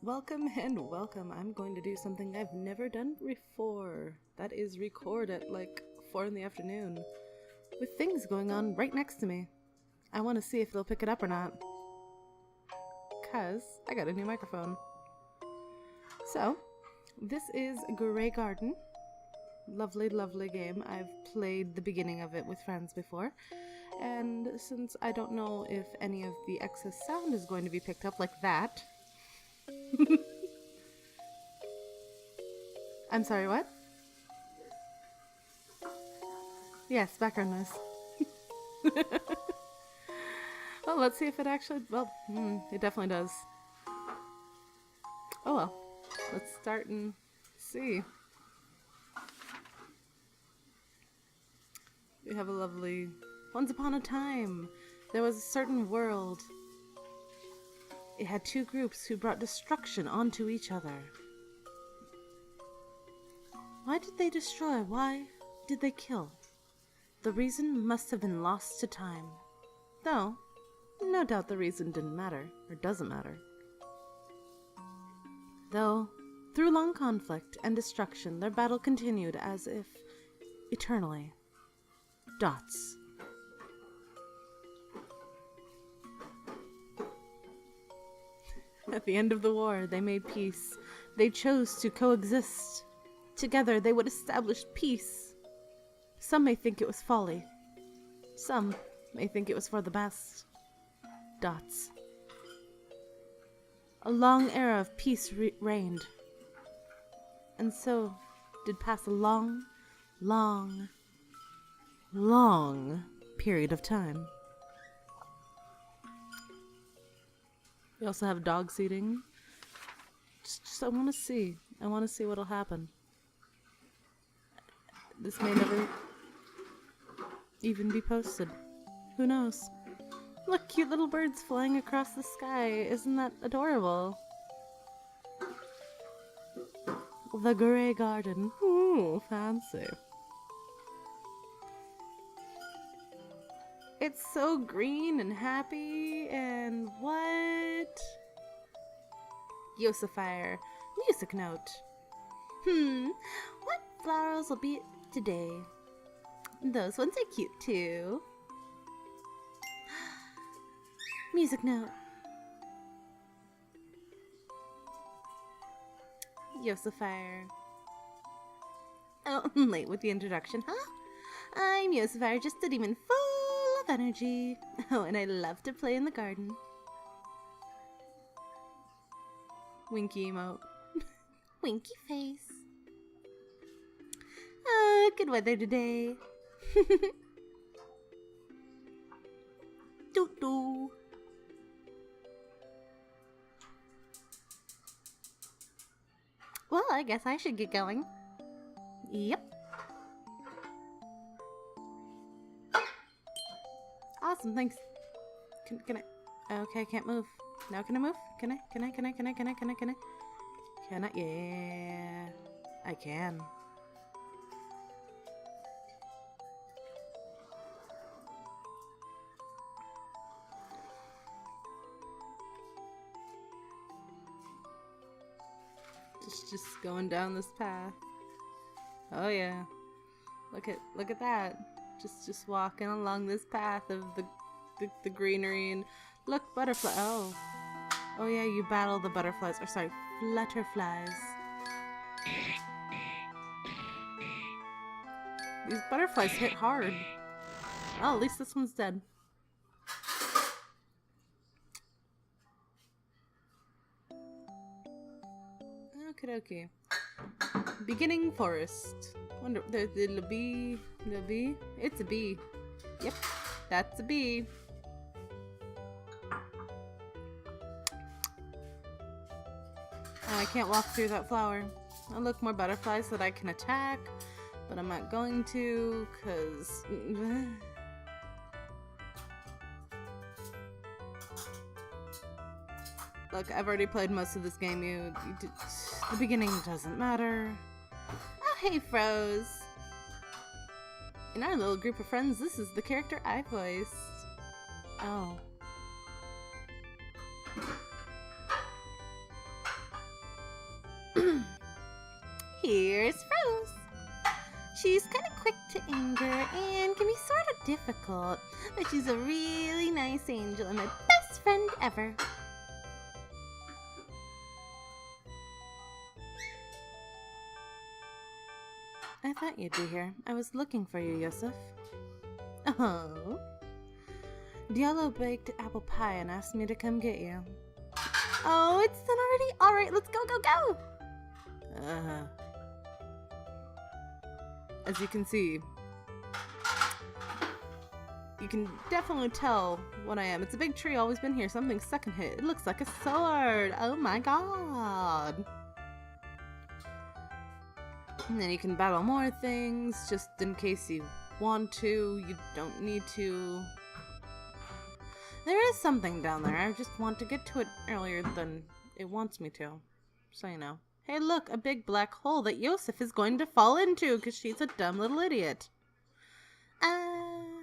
Welcome and welcome. I'm going to do something I've never done before. That is record at like 4 in the afternoon with things going on right next to me. I want to see if they'll pick it up or not. Cause I got a new microphone. So, this is Grey Garden. Lovely, lovely game. I've played the beginning of it with friends before. And since I don't know if any of the excess sound is going to be picked up like that... I'm sorry, what? Yes, background noise. Well, let's see if it actually... Well, it definitely does. Oh well. Let's start and see. We have a lovely... Once upon a time, there was a certain world. It had two groups who brought destruction onto each other. Why did they destroy? Why did they kill? The reason must have been lost to time. Though, no doubt the reason didn't matter, or doesn't matter. Though, through long conflict and destruction, their battle continued as if eternally. Dots. At the end of the war, they made peace. They chose to coexist. Together, they would establish peace. Some may think it was folly. Some may think it was for the best. Dots. A long era of peace reigned. And so did pass a long, long, long period of time. We also have dog seating. Just I want to see. I want to see what'll happen. This may never even be posted. Who knows? Look, cute little birds flying across the sky. Isn't that adorable? The Grey Garden. Ooh, fancy. It's so green and happy and what? Yosifier. Music note. What flowers will be today? Those ones are cute too. Music note. Yosifier. Oh, I'm late with the introduction, huh? I'm Yosifier, just a demon full of energy. Oh, and I love to play in the garden. Winky emote. Winky face. Good weather today. Doo-doo. Well, I guess I should get going. Yep. Awesome, thanks. Can I? Okay, I can't move. Now can I move? Can I? Yeah. I can. Just going down this path. Oh yeah. Look at that. Just walking along this path of the greenery and look, butterfly. Oh yeah, you battle the butterflies. Or sorry, flutterflies. These butterflies hit hard. Oh, at least this one's dead. Okie dokie. Beginning forest. Wonder the bee. The bee? It's a bee. Yep, that's a bee. Oh, I can't walk through that flower. Oh, look, more butterflies that I can attack, but I'm not going to, cause. Look, I've already played most of this game. The beginning doesn't matter. Oh, hey, Froze. In our little group of friends, this is the character I voiced. Oh. Here's Rose. She's kind of quick to anger and can be sort of difficult, but she's a really nice angel and my best friend ever. I thought you'd be here. I was looking for you, Yusuf. Oh. Diallo baked apple pie and asked me to come get you. Oh, it's done already? Alright, let's go, go, go! As you can see, you can definitely tell what I am. It's a big tree, always been here. Something second hit. It looks like a sword. Oh my god. And then you can battle more things, just in case you want to. You don't need to. There is something down there. I just want to get to it earlier than it wants me to. So you know. Hey look, a big black hole that Yusuf is going to fall into because she's a dumb little idiot. Oh.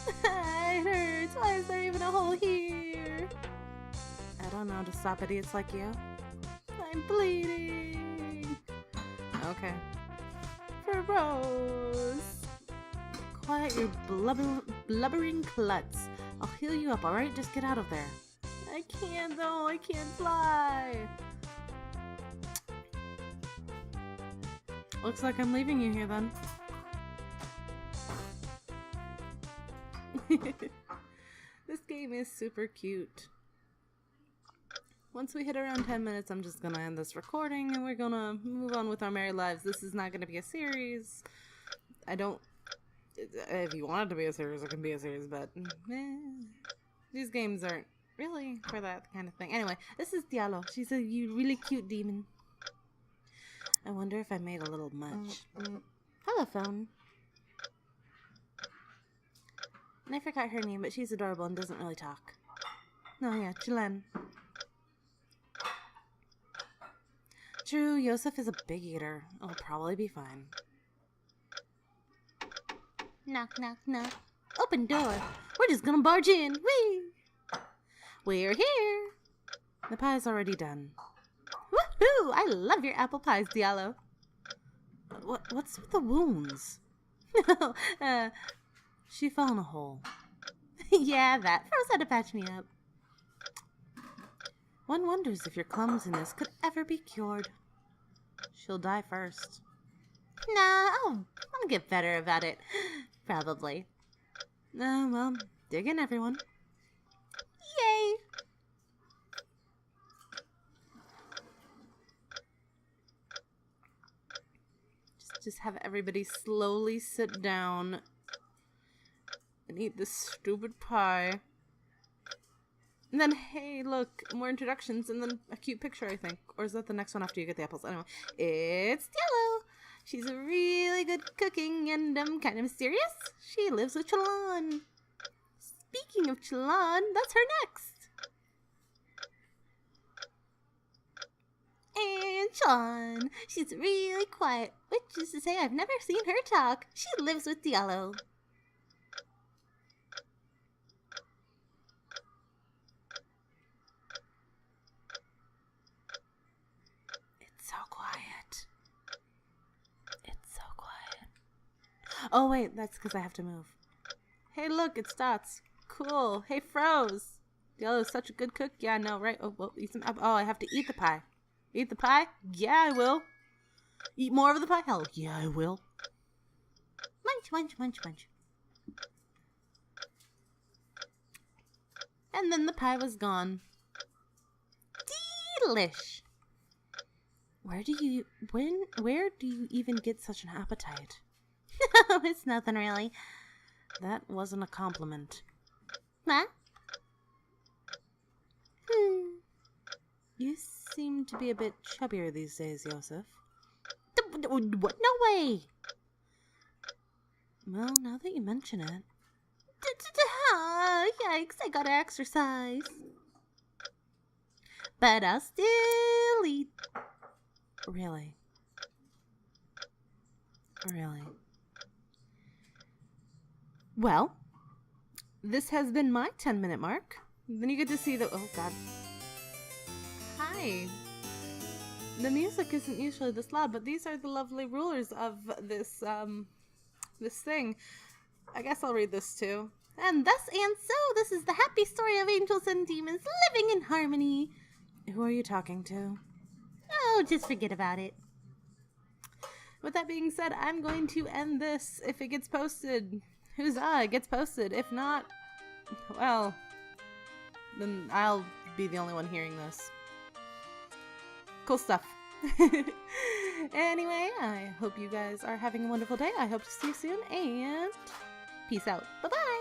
It hurts. Why is there even a hole here? I don't know, to stop idiots like you. I'm bleeding. Okay. For Rose. Quiet your blubbering klutz. I'll heal you up, alright? Just get out of there. I can't though, I can't fly. Looks like I'm leaving you here then. This game is super cute. Once we hit around 10 minutes, I'm just gonna end this recording and we're gonna move on with our merry lives. This is not gonna be a series. If you want it to be a series, it can be a series, but these games aren't really for that kind of thing. Anyway, this is Diallo. She's a really cute demon. I wonder if I made a little much. Hello, phone. And I forgot her name, but she's adorable and doesn't really talk. Oh yeah, Chilen. True, Yusuf is a big eater. I'll probably be fine. Knock, knock, knock. Open door. We're just gonna barge in. Whee! We're here. The pie's already done. Woohoo! I love your apple pies, Diallo. What's with the wounds? She fell in a hole. Yeah, that. Rose had to patch me up. One wonders if your clumsiness could ever be cured. She'll die first. Nah, I'll get better about it. Probably. Well, dig in, everyone. Yay! Just have everybody slowly sit down and eat this stupid pie. And then, hey, look, more introductions and then a cute picture, I think. Or is that the next one after you get the apples? Anyway, it's Diallo. She's really good cooking and kind of mysterious. She lives with Chilan. Speaking of Chilan, that's her next. And Chilan. She's really quiet, which is to say I've never seen her talk. She lives with Diallo. Oh, wait, that's because I have to move. Hey, look, it's Dots. Cool. Hey, Froze. Diallo's such a good cook. Yeah, I know, right? Oh, well, eat some apple. Oh, I have to eat the pie. Eat the pie? Yeah, I will. Eat more of the pie? Hell, yeah, I will. Munch, munch, munch, munch. And then the pie was gone. Delish. Where do you even get such an appetite? It's nothing really. That wasn't a compliment. Huh? You seem to be a bit chubbier these days, Yusuf. What? No way! Well, now that you mention it. Yikes, I gotta exercise. But I'll still eat. Really? Really? Well, this has been my 10-minute mark. Then you get to see the... Oh, God. Hi. The music isn't usually this loud, but these are the lovely rulers of this, this thing. I guess I'll read this too. And thus and so, this is the happy story of angels and demons living in harmony. Who are you talking to? Oh, just forget about it. With that being said, I'm going to end this. If it gets posted, huzzah, it gets posted. If not, well, then I'll be the only one hearing this. Cool stuff. Anyway, I hope you guys are having a wonderful day. I hope to see you soon, and peace out. Bye-bye.